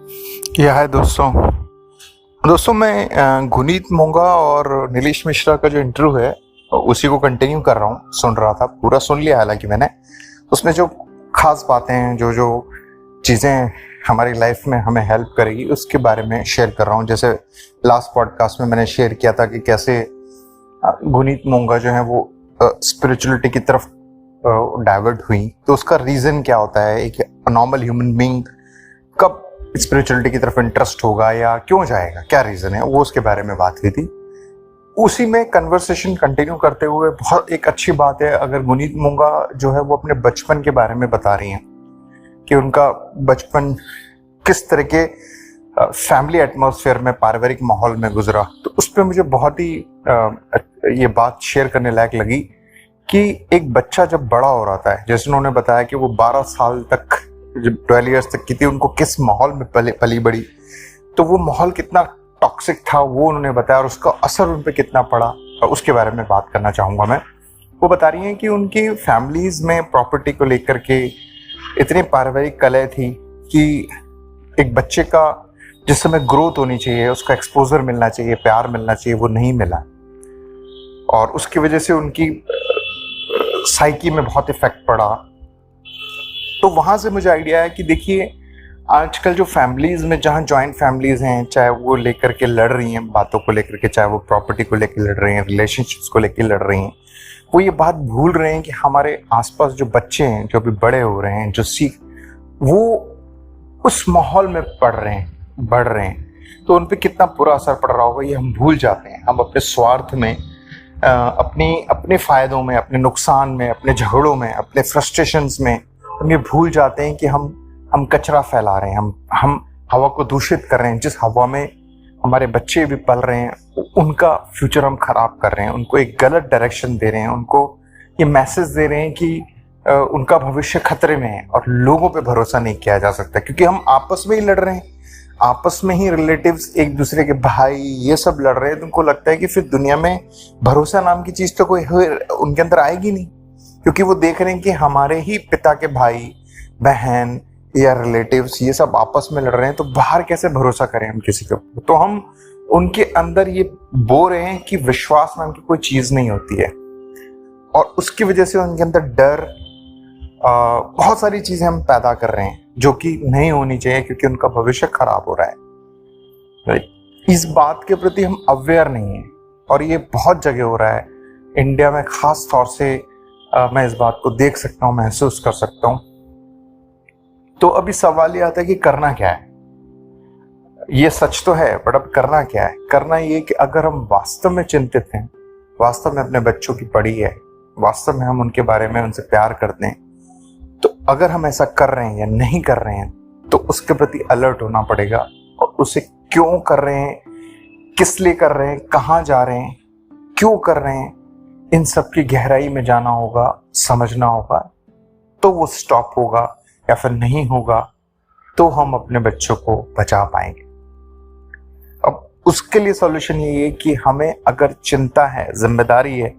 यह है दोस्तों मैं गुनीत मोंगा और नीलेश मिश्रा का जो इंटरव्यू है उसी को कंटिन्यू कर रहा हूँ। सुन रहा था, पूरा सुन लिया हालांकि मैंने। उसमें जो खास बातें हैं, जो जो चीज़ें हमारी लाइफ में हमें हेल्प करेगी, उसके बारे में शेयर कर रहा हूँ। जैसे लास्ट पॉडकास्ट में मैंने शेयर किया था कि कैसे गुनीत मोंगा जो है वो स्पिरिचुअलिटी की तरफ डाइवर्ट हुई। तो उसका रीज़न क्या होता है, एक नॉर्मल ह्यूमन बीइंग कब स्पिरिचुअलिटी की तरफ इंटरेस्ट होगा या क्यों जाएगा, क्या रीज़न है, वो उसके बारे में बात हुई थी। उसी में कन्वर्सेशन कंटिन्यू करते हुए बहुत एक अच्छी बात है, अगर गुनीत मोंगा जो है वो अपने बचपन के बारे में बता रही हैं कि उनका बचपन किस तरह के फैमिली एटमॉस्फेयर में, पारिवारिक माहौल में गुजरा, तो उस पर मुझे बहुत ही ये बात शेयर करने लायक लगी कि एक बच्चा जब बड़ा हो रहा है, जैसे उन्होंने बताया कि वो 12 साल तक, जब 12 ईयर्स तक की थी, उनको किस माहौल में पली बड़ी, तो वो माहौल कितना टॉक्सिक था वो उन्होंने बताया और उसका असर उन पर कितना पड़ा, और उसके बारे में बात करना चाहूँगा मैं। वो बता रही हैं कि उनकी फैमिलीज में प्रॉपर्टी को लेकर के इतनी पारिवारिक कलह थी कि एक बच्चे का जिस समय ग्रोथ होनी चाहिए, उसका एक्सपोजर मिलना चाहिए, प्यार मिलना चाहिए, वो नहीं मिला, और उसकी वजह से उनकी साइकी में बहुत इफेक्ट पड़ा। तो वहाँ से मुझे आइडिया है कि देखिए आजकल जो फैमिलीज में, जहाँ जॉइंट फैमिलीज हैं, चाहे वो लेकर के लड़ रही हैं बातों को लेकर के, चाहे वो प्रॉपर्टी को लेकर लड़ रही हैं, रिलेशनशिप्स को लेकर लड़ रही हैं, वो ये बात भूल रहे हैं कि हमारे आसपास जो बच्चे हैं, जो अभी बड़े हो रहे हैं, जो वो उस माहौल में बढ़ रहे हैं, तो उन पर कितना बुरा असर पड़ रहा होगा ये हम भूल जाते हैं। हम अपने स्वार्थ में, अपने फायदों में, अपने नुकसान में, अपने झगड़ों में, अपने फ्रस्ट्रेशंस में हम ये भूल जाते हैं कि हम कचरा फैला रहे हैं, हम हवा को दूषित कर रहे हैं। जिस हवा में हमारे बच्चे भी पल रहे हैं, उनका फ्यूचर हम खराब कर रहे हैं, उनको एक गलत डायरेक्शन दे रहे हैं, उनको ये मैसेज दे रहे हैं कि उनका भविष्य खतरे में है। और लोगों पे भरोसा नहीं किया जा सकता, क्योंकि हम आपस में ही लड़ रहे हैं, आपस में ही रिलेटिव्स, एक दूसरे के भाई, ये सब लड़ रहे हैं। तो उनको लगता है कि फिर दुनिया में भरोसा नाम की चीज़ तो कोई उनके अंदर आएगी नहीं, क्योंकि वो देख रहे हैं कि हमारे ही पिता के भाई बहन या रिलेटिव्स ये सब आपस में लड़ रहे हैं, तो बाहर कैसे भरोसा करें हम किसी के। तो हम उनके अंदर ये बो रहे हैं कि विश्वास नाम की कोई चीज़ नहीं होती है, और उसकी वजह से उनके अंदर डर, बहुत सारी चीज़ें हम पैदा कर रहे हैं जो कि नहीं होनी चाहिए, क्योंकि उनका भविष्य खराब हो रहा है। इस बात के प्रति हम अवेयर नहीं है, और ये बहुत जगह हो रहा है। इंडिया में खास तौर से मैं इस बात को देख सकता हूँ, महसूस कर सकता हूँ। तो अभी सवाल ये आता है कि करना क्या है। ये सच तो है, बट अब करना क्या है। करना ये कि अगर हम वास्तव में चिंतित हैं, वास्तव में अपने बच्चों की पड़ी है, वास्तव में हम उनके बारे में उनसे प्यार करते हैं, तो अगर हम ऐसा कर रहे हैं या नहीं कर रहे हैं, तो उसके प्रति अलर्ट होना पड़ेगा, और उसे क्यों कर रहे हैं, किस लिए कर रहे हैं, कहाँ जा रहे हैं, क्यों कर रहे हैं, इन सब की गहराई में जाना होगा, समझना होगा, तो वो स्टॉप होगा। या फिर नहीं होगा तो हम अपने बच्चों को बचा पाएंगे। अब उसके लिए सॉल्यूशन ये है कि हमें अगर चिंता है, जिम्मेदारी है,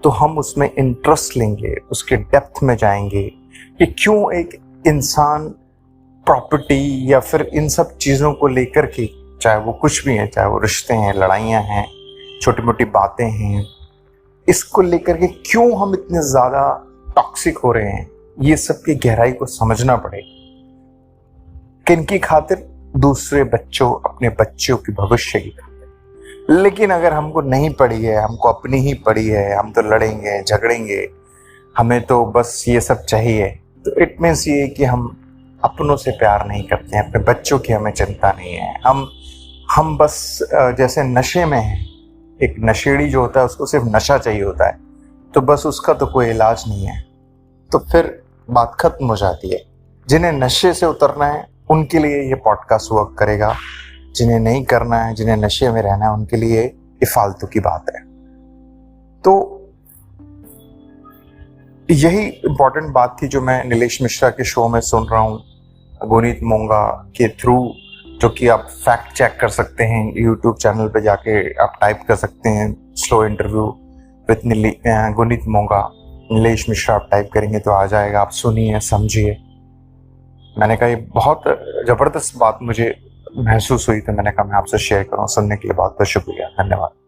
तो हम उसमें इंटरेस्ट लेंगे, उसके डेप्थ में जाएंगे कि क्यों एक इंसान प्रॉपर्टी या फिर इन सब चीज़ों को लेकर के, चाहे वो कुछ भी है, चाहे वो रिश्ते हैं, लड़ाइयाँ हैं, छोटी मोटी बातें हैं, इसको लेकर के क्यों हम इतने ज़्यादा टॉक्सिक हो रहे हैं, ये सब की गहराई को समझना पड़ेगा। किनकी खातिर? दूसरे बच्चों, अपने बच्चों की भविष्य की खातिर। लेकिन अगर हमको नहीं पड़ी है, हमको अपनी ही पड़ी है, हम तो लड़ेंगे, झगड़ेंगे, हमें तो बस ये सब चाहिए, तो इट मीन्स ये कि हम अपनों से प्यार नहीं करते हैं, अपने बच्चों की हमें चिंता नहीं है। हम बस जैसे नशे में हैं, एक नशेड़ी जो होता है उसको सिर्फ नशा चाहिए होता है, तो बस उसका तो कोई इलाज नहीं है, तो फिर बात खत्म हो जाती है। जिन्हें नशे से उतरना है उनके लिए ये पॉडकास्ट वर्क करेगा, जिन्हें नहीं करना है, जिन्हें नशे में रहना है, उनके लिए ये फालतू की बात है। तो यही इम्पोर्टेंट बात थी जो मैं नीलेश मिश्रा के शो में सुन रहा हूँ, गुनीत मोंगा के थ्रू, जो कि आप फैक्ट चेक कर सकते हैं यूट्यूब चैनल पे जाके, आप टाइप कर सकते हैं slow interview with Guneet Monga, Nilesh Mishra आप टाइप करेंगे तो आ जाएगा। आप सुनिए, समझिए। मैंने कहा ये बहुत ज़बरदस्त बात मुझे महसूस हुई तो मैंने कहा मैं आपसे शेयर करूं। सुनने के लिए बहुत बहुत शुक्रिया, धन्यवाद।